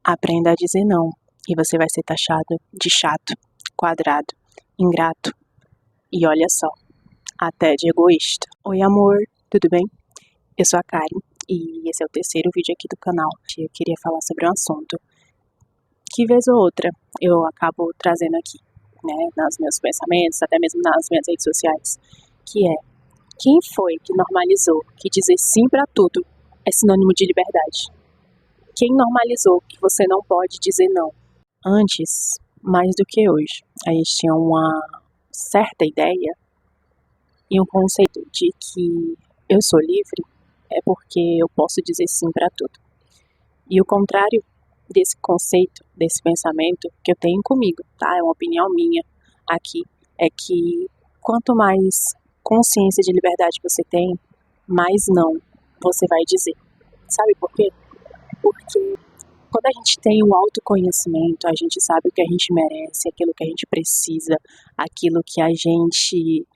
Aprenda a dizer não, e você vai ser taxado de chato, quadrado, ingrato e olha só, até de egoísta. Oi amor, tudo bem? Eu sou a Karen e esse é o terceiro vídeo aqui do canal. Eu queria falar sobre um assunto que vez ou outra eu acabo trazendo aqui, né, nos meus pensamentos, até mesmo nas minhas redes sociais, que é: quem foi que normalizou que dizer sim pra tudo é sinônimo de liberdade? Quem normalizou que você não pode dizer não? Antes, mais do que hoje, a gente tinha uma certa ideia e um conceito de que eu sou livre é porque eu posso dizer sim para tudo. E o contrário desse conceito, desse pensamento que eu tenho comigo, tá? É uma opinião minha aqui, é que quanto mais consciência de liberdade você tem, mais não você vai dizer. Sabe por quê? Porque quando a gente tem o autoconhecimento, a gente sabe o que a gente merece, aquilo que a gente precisa, aquilo que a gente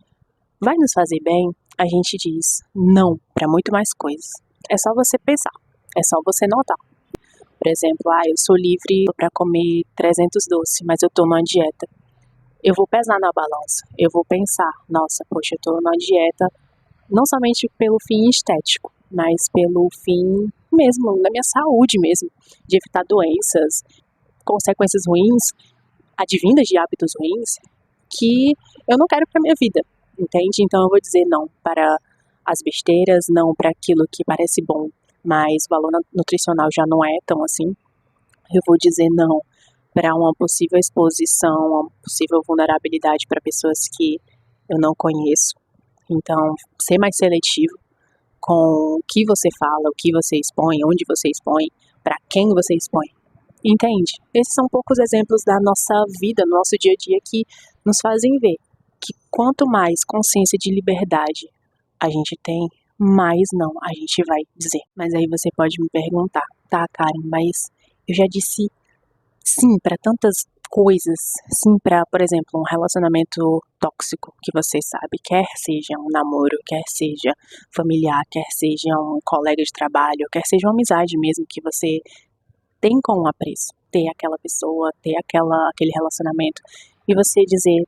vai nos fazer bem, a gente diz não para muito mais coisas. É só você pensar, é só você notar. Por exemplo, eu sou livre para comer 300 doces, mas eu tô numa dieta. Eu vou pesar na balança, eu vou pensar, nossa, poxa, eu tô numa dieta não somente pelo fim estético, mas pelo fim mesmo, da minha saúde mesmo, de evitar doenças, consequências ruins, advindas de hábitos ruins, que eu não quero para minha vida, entende? Então eu vou dizer não para as besteiras, não para aquilo que parece bom, mas o valor nutricional já não é tão assim. Eu vou dizer não para uma possível exposição, uma possível vulnerabilidade para pessoas que eu não conheço. Então, ser mais seletivo com o que você fala, o que você expõe, onde você expõe, para quem você expõe. Entende? Esses são poucos exemplos da nossa vida, no nosso dia a dia, que nos fazem ver que quanto mais consciência de liberdade a gente tem, mais não a gente vai dizer. Mas aí você pode me perguntar, tá, Karen, mas eu já disse sim para tantas coisas, sim para, por exemplo, um relacionamento tóxico que você sabe, quer seja um namoro, quer seja familiar, quer seja um colega de trabalho, quer seja uma amizade mesmo que você tem com um apreço, ter aquela pessoa, ter aquele relacionamento, e você dizer,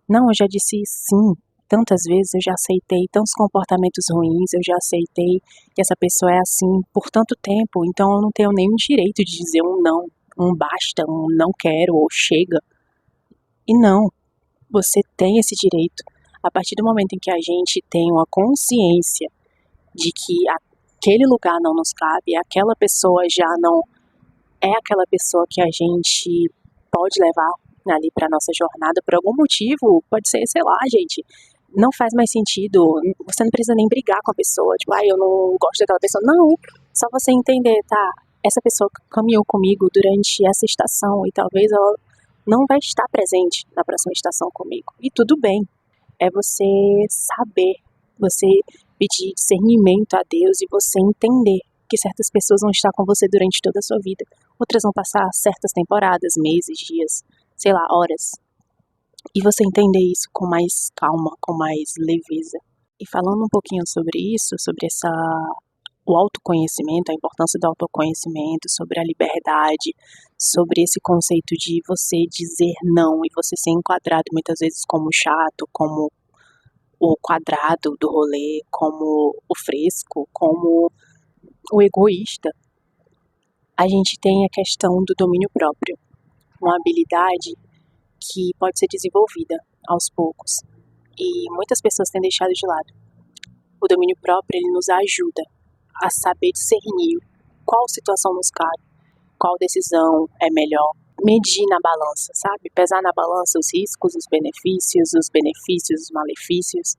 não, eu já disse sim, tantas vezes eu já aceitei tantos comportamentos ruins, eu já aceitei que essa pessoa é assim por tanto tempo, então eu não tenho nenhum direito de dizer um não, um basta, um não quero ou chega. E não, você tem esse direito. A partir do momento em que a gente tem uma consciência de que aquele lugar não nos cabe, aquela pessoa já não é aquela pessoa que a gente pode levar ali para nossa jornada por algum motivo, pode ser, sei lá, gente, não faz mais sentido, você não precisa nem brigar com a pessoa, tipo, eu não gosto daquela pessoa, não, só você entender, tá, essa pessoa caminhou comigo durante essa estação e talvez ela não vai estar presente na próxima estação comigo, e tudo bem, é você saber, você pedir discernimento a Deus e você entender que certas pessoas vão estar com você durante toda a sua vida, outras vão passar certas temporadas, meses, dias, sei lá, horas, e você entender isso com mais calma, com mais leveza. E falando um pouquinho sobre isso, sobre o autoconhecimento, a importância do autoconhecimento, sobre a liberdade, sobre esse conceito de você dizer não e você ser enquadrado muitas vezes como chato, como o quadrado do rolê, como o fresco, como o egoísta, a gente tem a questão do domínio próprio, uma habilidade que pode ser desenvolvida aos poucos e muitas pessoas têm deixado de lado. O domínio próprio, ele nos ajuda a saber discernir qual situação nos cabe, qual decisão é melhor, medir na balança, sabe? Pesar na balança os riscos, os benefícios, os malefícios,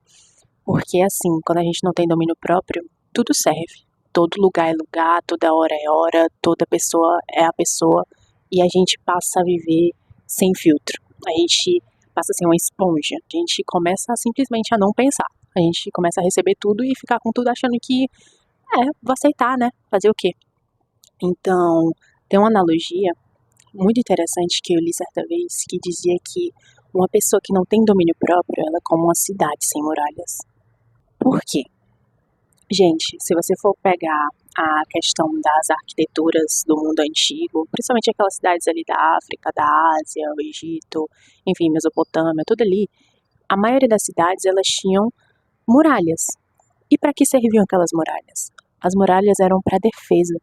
porque assim, quando a gente não tem domínio próprio, tudo serve. Todo lugar é lugar, toda hora é hora, toda pessoa é a pessoa, e a gente passa a viver sem filtro. A gente passa a ser uma esponja, a gente começa simplesmente a não pensar. A gente começa a receber tudo e ficar com tudo achando que, vou aceitar, né? Fazer o quê? Então, tem uma analogia muito interessante que eu li certa vez, que dizia que uma pessoa que não tem domínio próprio, ela é como uma cidade sem muralhas. Por quê? Gente, se você for pegar a questão das arquiteturas do mundo antigo, principalmente aquelas cidades ali da África, da Ásia, o Egito, enfim, Mesopotâmia, tudo ali, a maioria das cidades elas tinham muralhas. E para que serviam aquelas muralhas? As muralhas eram para defesa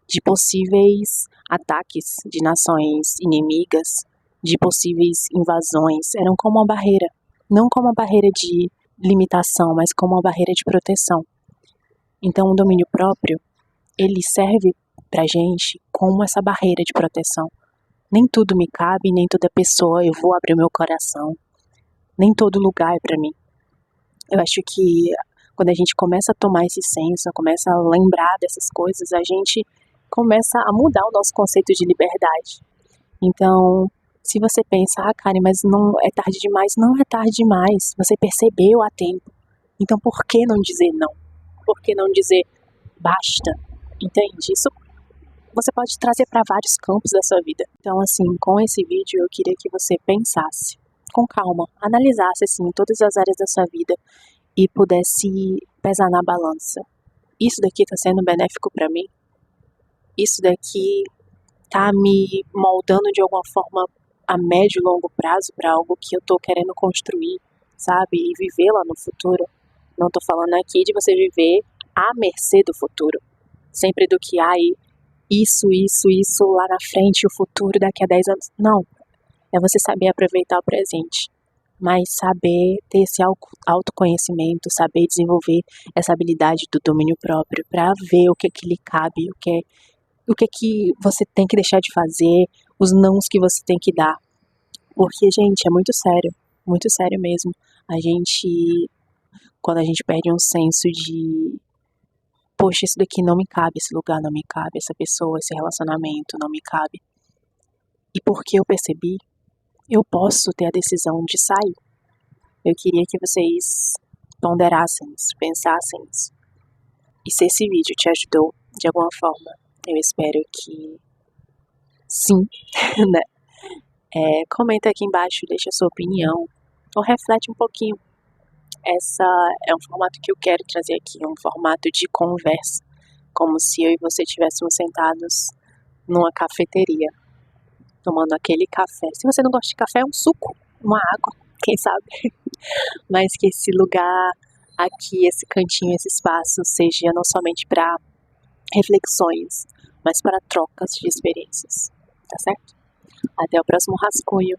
de possíveis ataques de nações inimigas, de possíveis invasões. Eram como uma barreira, não como uma barreira de limitação, mas como uma barreira de proteção. Então, o domínio próprio, ele serve pra gente como essa barreira de proteção. Nem tudo me cabe, nem toda pessoa eu vou abrir o meu coração. Nem todo lugar é pra mim. Eu acho que quando a gente começa a tomar esse senso, começa a lembrar dessas coisas, a gente começa a mudar o nosso conceito de liberdade. Então, se você pensa, Karen, mas não é tarde demais, não é tarde demais. Você percebeu a tempo. Então, por que não dizer não? Por que não dizer basta? Entende? Isso você pode trazer para vários campos da sua vida. Então, assim, com esse vídeo eu queria que você pensasse com calma, analisasse assim todas as áreas da sua vida e pudesse pesar na balança. Isso daqui está sendo benéfico para mim? Isso daqui tá me moldando de alguma forma a médio e longo prazo para algo que eu tô querendo construir, sabe? E viver lá no futuro. Não tô falando aqui de você viver à mercê do futuro. Sempre do que, isso lá na frente, o futuro daqui a 10 anos. Não. É você saber aproveitar o presente. Mas saber ter esse autoconhecimento, saber desenvolver essa habilidade do domínio próprio para ver o que lhe cabe, o que você tem que deixar de fazer, os nãos que você tem que dar. Porque, gente, é muito sério mesmo. Quando a gente perde um senso de, poxa, isso daqui não me cabe, esse lugar não me cabe, essa pessoa, esse relacionamento não me cabe. E porque eu percebi, eu posso ter a decisão de sair. Eu queria que vocês ponderassem isso, pensassem isso. E se esse vídeo te ajudou de alguma forma, eu espero que sim, né? Comenta aqui embaixo, deixa a sua opinião, ou reflete um pouquinho. Essa é um formato que eu quero trazer aqui, um formato de conversa, como se eu e você estivéssemos sentados numa cafeteria, tomando aquele café. Se você não gosta de café, é um suco, uma água, quem sabe? Mas que esse lugar aqui, esse cantinho, esse espaço seja não somente para reflexões, mas para trocas de experiências, tá certo? Até o próximo rascunho.